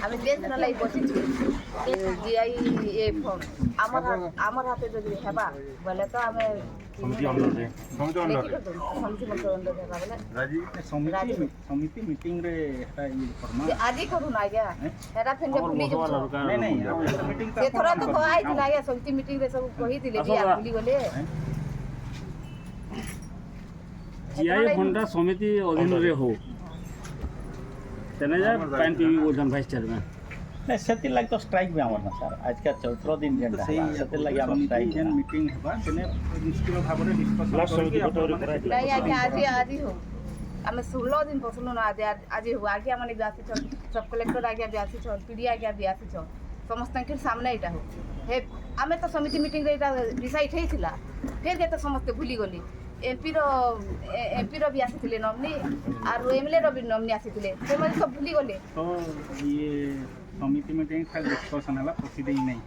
আমি দেশ লাই বসিছি জিআই এ ফর্ম আমার হাতে যদি হেবা বলে তো আমি সমিতি অন্ডরে সমিতি অন্ডরে হেবা বলে সমিতি মিটিং রে এটা ই করমা আজি করুন আজ্ঞা হেরা ফেন ভুলি যাচ্ছ নাই নাই মিটিং ସେ ଥର ତ କହିଥିଲା ଆଜ୍ଞା ସମିତି ମିଟିଂରେ ସବୁ କହିଥିଲେ ଜିଆ ଭୁଲି ଗଲେ জিআই ফন্ডা সমিতি অধীনরে হো তেনে যা পাইন পিবি বলছেন ভাইস চেয়ারম্যান नहीं से लगे तो स्ट्राइक भी आमर ना सर आज का 14 दिन जेंडा से लगे आम स्ट्राइक जेन मीटिंग हेबा तेने निश्चित भाबरे डिस्कशन करके नहीं आज्ञा आज हो ଆମେ 16 ଦିନ ବସଲୁ ନା ଆଜି ହଉ ଆଜ୍ଞା ମାନେ ବି ଆସିଛନ୍ ସବ୍ କଲେକ୍ଟର ଆଜ୍ଞା ବି ଆସିଛନ୍ ପିଡି ଆଜ୍ଞା ବି ଆସିଛନ୍ ସମସ୍ତଙ୍କର ସାମ୍ନା ଏଇଟା ହଉ ହେ ଆମେ ତ ସମିତି ମିଟିଂରେ ଏଇଟା ଡିସାଇଡ୍ ହେଇଥିଲା ଫେର୍ ଯେତେ ସମସ୍ତେ ଭୁଲିଗଲି ଏମ୍ପିର ବି ଆସିଥିଲେ ନମିନି ଆରୁ ଏମ୍ଏଲ୍ଏର ବି ନମିନି ଆସିଥିଲେ ସେମାନେ ସବୁ ଭୁଲିଗଲେ ତ ଇଏ ସମିତି ମିଟିଂ ଖାଲି ଡିସ୍କସନ୍ ହେଲା ପ୍ରୋସିଡିଂ ନାହିଁ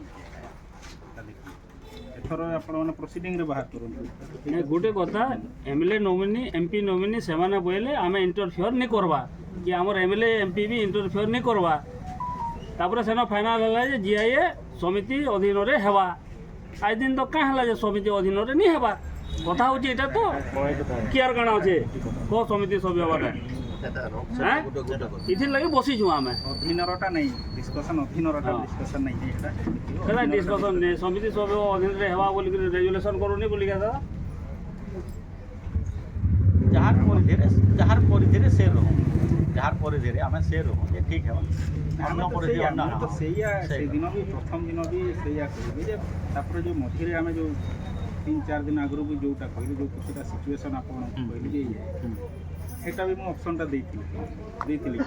ଏଥର ଆପଣମାନେ ପ୍ରୋସିଡିଂରେ ବାହାର କରନ୍ତୁ গোটে কথা এমএলএ নমিনি এমপি নমিনি সেমানে বইলে আমি ইন্টরফিয়র নি করবা কি আমার এমএলএ এমপি বি ইন্টরফিয়র নি করবা তারপরে সেন ফাইনাল হলা যে জিআইএ সমিতি অধীনরে হেবা আজ দিন তো কাঁ হলা যে সমিতি অধীনরে নি হেবা কথা হচ্ছে এটা তো কি আর কাଣା আছে কো সমিতি সব হেবাটা হ্যাঁ ইথির লাগি বসিছু আমি অধীনরটা নাই ডিসকাশন অধীনরটা ডিসকাশন নাই এটা সেটা ডিসকাশন নেই সমিতি সব অধীনরে হেবা বলি রেজুলেশন করুনি বলি গেছে যাহার পরিধিরে সে রহ যাহার পরিধিরে আমি সে রহ যে ঠিক হেবা ଆମେ ତ ସେଇଆ ସେଦିନ ବି ପ୍ରଥମ ଦିନ ବି ସେଇଆ କହିବି ଯେ ତାପରେ ଯେଉଁ ମଝିରେ ଆମେ ଯେଉଁ 3-4 ଦିନ ଆଗରୁ ବି ଯେଉଁଟା କହିଲି ଯେଉଁ କିଛିଟା ସିଚୁଏସନ୍ ଆପଣ କହିଲି ଯେ ସେଇଟା ବି ମୁଁ ଅପସନ୍ଟା ଦେଇଥିଲି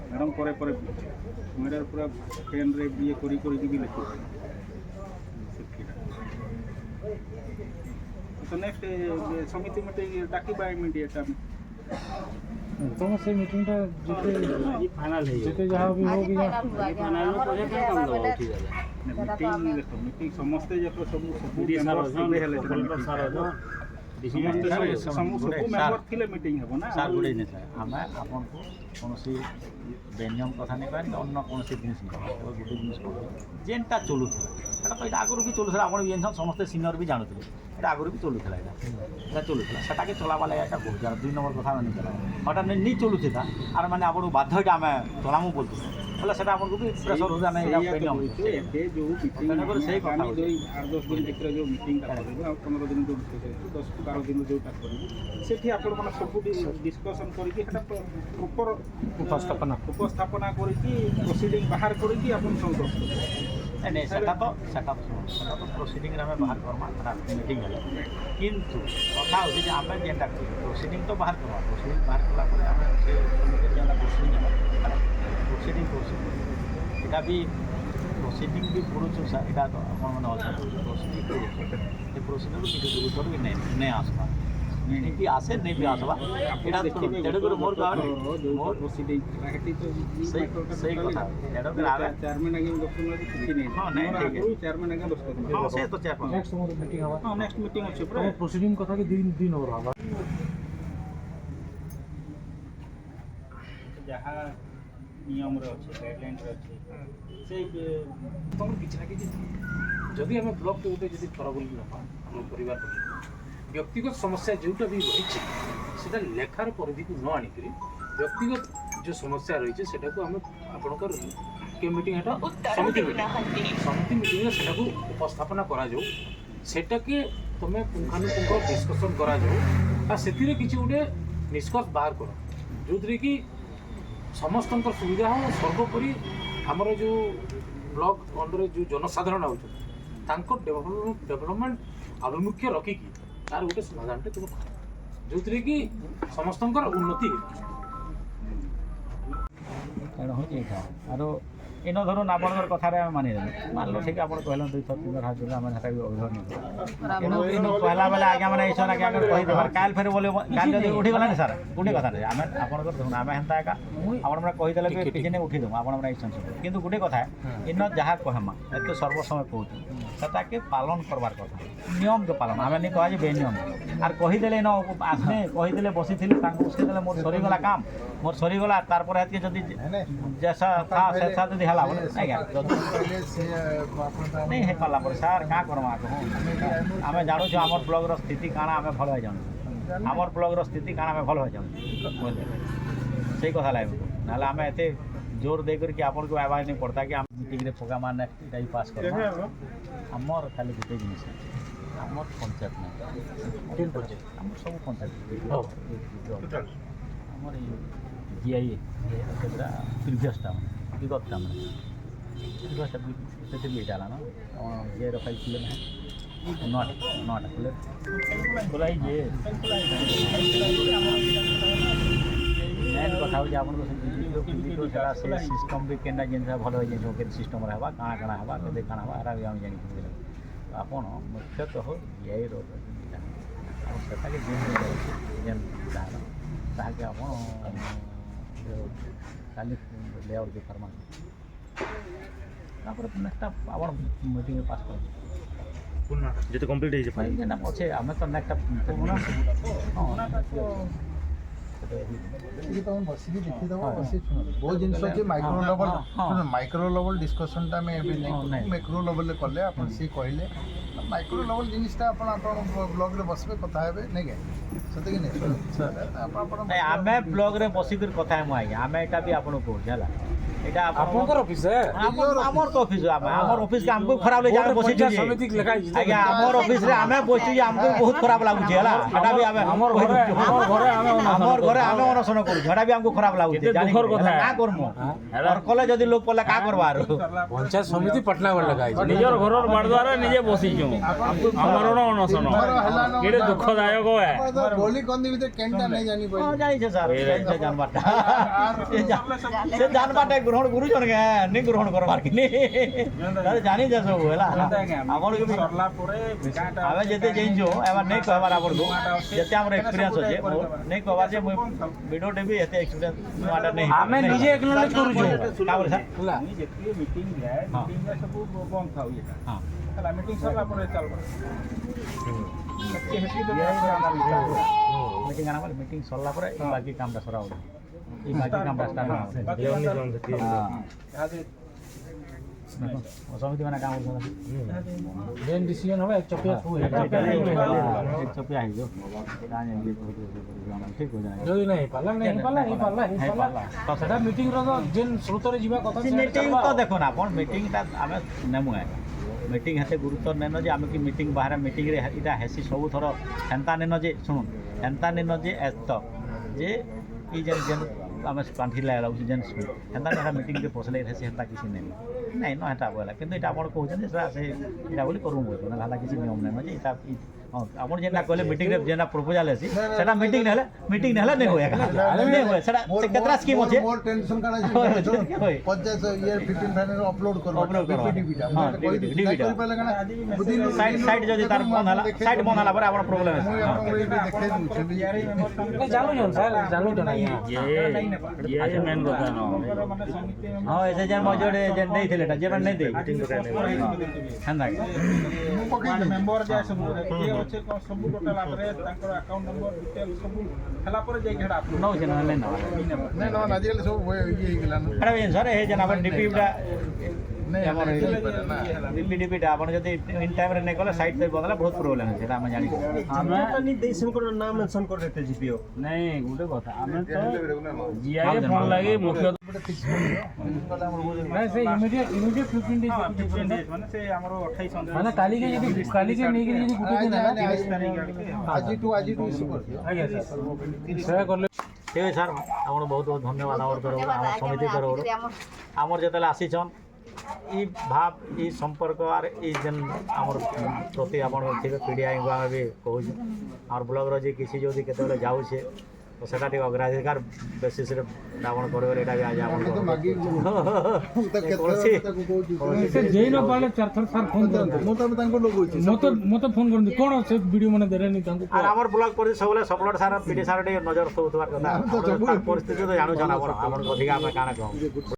ମ୍ୟାଡ଼ାମ୍ ପରେ ମୁଁ ଏଇଟା ପୁରା ପେନ୍ରେ ଇଏ କରିକି ବି ଲେଖିବି ସେଠିଟା ତ ନେକ୍ସଟ ସମିତି ମିଟିଂ ଡାକିବା ଇମିଡ଼ିଏଟ୍ ଆମେ ତମ ସେ ମିଟିଂଟା ଯେତେ ফাইনাল হয়ে ଯେତେ ଯାହା ବି ହଉ କି ফাইনাল করে কাম কাম দেবো ঠিক আছে ମିଟିଂ ସମସ୍ତେ ଯାକ ସବୁ ଡି ସାର ହେଲେ କଲେକ୍ଟର ସାର ସବୁ ମେମ୍ବର ଥିଲେ ମିଟିଂ ହେବ ନା ସାର୍ ଗୁଡ଼େ ନେଇ ସାର୍ ଆମେ ଆପଣଙ୍କୁ କୌଣସି ବ୍ୟଞ୍ଜନ କଥା ନେଇ ପାରି ଅନ୍ୟ କୌଣସି ଜିନିଷ ନେଇ ଗୋଟେ ଜିନିଷ ଯେନ୍ଟା ଚଲୁଥିଲା ସେଇଟା ତ ଏଇଟା ଆଗରୁ ବି ଚଲୁଥିଲା ଆପଣ ବି ଜାଣିଛନ୍ ସମସ୍ତେ ସିନିୟର ବି ଜାଣୁଥିଲେ এটা আগুরি বি চলুଥିଲା এটা চলুଥିଲା সেটাকে চলাবা লাগে একটা কହୁଛି আর 2 নম্বর কথা মানে চলা হঠাৎ নি চলুଥିଲା আর মানে আপনার বাধ্য এটা আমি চলামু বলছি বলে সেটা আপনার বি প্রেসর হচ্ছে আমি এটা পেনি ଏବେ ଯେଉଁ ମିଟିଂ ସେଇ କଥା 8-10 ଦିନ ଭିତରେ ଯେଉଁ ମିଟିଂଟା କରିବୁ ଆଉ 15 ଦିନ ଯେଉଁ 10-12 ଦିନ ଯେଉଁଟା କରିବୁ ସେଠି ଆପଣମାନେ ସବୁ ଡିସ୍କସନ୍ କରିକି ସେଟା ପ୍ରପର ଉପସ୍ଥାପନା କରିକି ପ୍ରୋସିଡିଂ ବାହାର କରିକି ଆପଣ ସବୁ नहीं सेटा तो प्रोसीडिंग में बाहर करमा मीटिंग है किंतु कथा होची जे आमे जेंटा प्रोसीडिंग तो बाहर करमा प्रोसीडिंग बाहर कला पर आमे से जेंटा प्रोसीडिंग एटा भी प्रोसीडिंग भी पुरुष सा एटा तो अपन मन प्रोसीडिंग ए प्रोसीडिंग किछु गुरुतर भी नहीं आसबा नहीं भी आसे नहीं भी आसबा एटा तेडे गुरु मोर का मोर प्रोसीडिंग राहती तो सही कथा एडो के आवे चेयरमैन आगे दोस्तों किछि नहीं हां नहीं ठीक है चेयरमैन आगे दोस्तों हां से तो चेयरमैन नेक्स्ट मोर मीटिंग हवा हां नेक्स्ट मीटिंग अछि तम प्रोसीडिंग कथा के दिन हो रहा जहाँ नियम रे अछि गाइडलाइन रे अछि से तम किछि ना किछि जदि हमें ब्लॉक के उते जदि थरा बोली ना हम परिवार व्यक्तिगत समस्या जोटा भी रही है लेखार परिधि को न आनिक व्यक्तिगत जो समस्या रही है सेटा को आम आपणकर के मीटिंग है समिति मीटिंग से उपस्थापना करा जाऊ सेटा के तुम पुंखानुपुंख डिस्कसन करा जाऊ से किसी गोटे निष्कर्ष बाहर कर जो कि समस्त सुविधा हो सर्वोपरि आमर जो ब्लॉक अंडर जो जनसाधारण होकर डेवलपमेंट आभिमुख्य रखिकी तार गोटे समाधानटे तुम जो कि समस्त उन्नति କାରଣ ହେଉଛି ଏଇଟା ଆର ইন ধরুন আপনার কথারে আমি মানি দেবো মানলো ঠিক আপনার কহিলেন 2 3 বার হাত দিলে আমি সেটা অভিযোগ নেই কিন্তু ইন পহলা বেলা আগে মানে এইসব আগে আগে কই দেবার কাল ফের বলে কাল যদি উঠি গলা না স্যার গুটি কথা নাই আমি আপনার দেখুন আমি হেনতা একা আপনারা কই দেলে পিছনে উঠি দেবো আপনারা এই সংসদ কিন্তু গুটি কথা ইন যাহা কহমা এত সর্বসময় কହୁଛୁ সেটাকে পালন করবার কথা নিয়মকে পালন আমি নি কহ যে বেনিয়ম আর কহিদেলে ন আসনে কহিদেলে বসিଥିଲି তাଙ୍କୁ বসিদেলে মোর সরিগলা কাম মোর সরিগলা তারপরে আজকে যদি जैसा था वैसा যদি হেলা বলে আজ্ঞা नहीं है पाला पर सर का करवा कहूँ आम जानू आम ब्लॉगर स्थिति काना आम भल हो जानू आम ब्लॉगर स्थिति काना आम भल हो जानू से कथा लगे ना आम एत जोर दे करके आपन को आवाज नहीं पड़ता कि मीटिंग रे प्रोग्राम आने टाइम पास कर आमर खाली गोटे जिनिस आमर पंचायत नहीं आमर सब पंचायत आमर जीआई प्रिवियसटा विगतटा प्रिवियसटा से एटा ना जीआई रखाई खुले ना नट खुले खुलाई जे मेन कथा हो आपन को से सिस्टम भी केना जिन भल हो जिन के सिस्टम रहबा काना काना हबा के काना हबा आरा भी हम जानि आपन मुख्यतः जीआई रो और सेटा के जिन धारा ताके आपन खाली लेआउट के फरमा तापर नेक्स्ट आवर मीटिंग पास कर যেটা কমপ্লিট হয়েছে ভাই যেটা আছে আমি তো নেক্সট बहुत जिन माइक्रो लेवल शुण माइक्रो लेवल डिस्कसन टा में एबे नहीं मैक्रो लेवल ले करले अपन सी कहले माइक्रो लेवल जिनिसटा अपन अपन ब्लॉग रे बसबे कथा हेबे नहीं के सते कि नहीं आमे ब्लॉग रे बसी कर कथा है आगे आमे एटा भी आपन को जाला এটা আপনার অফিস আমার তো অফিস আমার অফিস কে আমকো খারাপ লাগে আমি বসি জি সমিতি লেখাই আগে আমার অফিস রে আমি বসি যে আমকো বহুত খারাপ লাগুছে হলা এটা भी আমার ঘরে আমি অনশন করি এটা भी আমকো খারাপ লাগুছে জানি না করমু আর কলে যদি লোক পলে কা করবা আর পঞ্চায়েত সমিতি পটনাগড় লাগাই নিজের ঘরর বারদ্বারা নিজে বসিছু আমার অনশন কেড়ে দুঃখদায়ক হয় बोली कोन दी ভিতরে কেনটা নাই জানি কই জানিছে স্যার জানিছে জানবাটা সে জানবাটা গ্রহণ গুরুজন কে নি গ্রহণ করবার কি নি তারে জানি যে সব হেলা আমর কে सरला परे बेकाटा आवे जेते जइजो एबार नै कहबार आपन को जेते हमर एक्सपीरियंस होचे नै कहबार जे वीडियो टे भी एते एक्सपीरियंस माटा नै आमे निजे एक्नॉलेज करू छु का बोले सर होला नहीं जेती मीटिंग है मीटिंग में सब बंद था ये हां हला मीटिंग सरला परे चलबा मीटिंग आना वाली मीटिंग सरला पर बाकी कामटा सराओ ई बाकी कामटा स्टार्ट समिति माने काम करछन जेन डिसीजन होवे एक चपिया छु एक चपिया है जो काने ये ठीक हो जाए যদি নাই পালা তো সেটা মিটিং র যেন স্রোতরে ଯିବା কথা मीटिंग तो देखो ना अपन मीटिंग ता आमे नेमु है मीटिंग हेते गुरुत्व नेनो जे आमे की मीटिंग बाहर मीटिंग रे इटा हेसी सब थरो हेंता नेनो जे सुन हेंता नेनो जे एत जे ई जेन आमे पांठी लागला जेन हेंता नेहा मीटिंग के पोसले हेसी हेंता किसी नहीं नहीं न हेता बोला किंतु इटा अपन कहउछन जे से इटा बोली करू बोल ना हाला किसी नियम नहीं जे इटा अपन जेना कहले मीटिंग रे जेना प्रपोजल हेसी सेटा मीटिंग नेले नहीं होया नहीं होया सेटा से केतरा स्कीम होचे मोर टेंशन काना होय 50 ईयर 15 फाइनल अपलोड करबा पीपीटी हां डीबीटा कर पहले काना बुद्धि साइड जदी तार बंद हाला पर अपन प्रॉब्लम है देखे दूछली জানো জন স্যার জানো তো নাই ये मेन কথা न माने समिति में हां ऐसे जन मजोड़े जन नहीं थे लेटा जेबन नहीं दे हंदा मु पकई मेंबर जाय सब के होचे सब टोटल एड्रेस तांकर अकाउंट नंबर डिटेल सब हला पर जाय घेड़ा अपलोड नौ जन नहीं ना नहीं ना आजकल सब ये गेला ना अरे सर हे जन अपन डीपीटा नहीं हमर ना दिल्ली डीपीटा अपन जदी इन टाइम रे नहीं कले साइड पे बदला बहुत प्रॉब्लम है सेटा हम जानि ଆମେ नहीं देशन को नाम मेंशन कर देते जीपीओ ନାଇଁ ଗୋଟେ କଥା ଆମେ ତ ଜିଆଇ ଫୋନ୍ ଲାଗି ମୁଖ୍ୟ না সে ইমিডিয়েট 15 ডেজ माने से हमरो 28 মানে কালি কে নেই যদি গুটি দিন आज टू इशू कर दियो আগে স্যার সেয়া করলে ठीक है सर हमर बहुत बहुत धन्यवाद और तरफ हमर समिति तरफ हमर जेतले आसीछन ई भाव ई संपर्क और ई जन हमर प्रति अपन थिबे पीडीआई को भी कहू और ब्लॉग रो जे किसी जदी केते जाउ छे তো সেটা ଟିକେ ଅଗ୍ରାଧିକାର ବେସିସ୍ରେ ଆପଣ କରିବେ ଏଇଟା ବି ଆଜି ଆପଣ ଆମେ ତ ମାଗିକି ସେ ଯେଇ ନ ପାରିଲେ 4 ଥର ସାର୍ ଫୋନ୍ କରନ୍ତୁ ମୁଁ ତ ତାଙ୍କୁ ଲଗଉଛି ମତେ ଫୋନ୍ କରନ୍ତୁ କ'ଣ ସେ ଭିଡ଼ିଓ ମାନେ ଦେଲେନି ତାଙ୍କୁ আর আমার ব্লক করে ସବୁବେଳେ ସବଲଟ ସାର ପିଡି ସାର ଟିକେ ନଜର ଦଉଥିବାର କଥା ପରିସ୍ଥିତି ତ ଜାଣୁଛନ୍ ଆପଣ ଆମର ଅଧିକା ଆମେ କାଣା କହୁ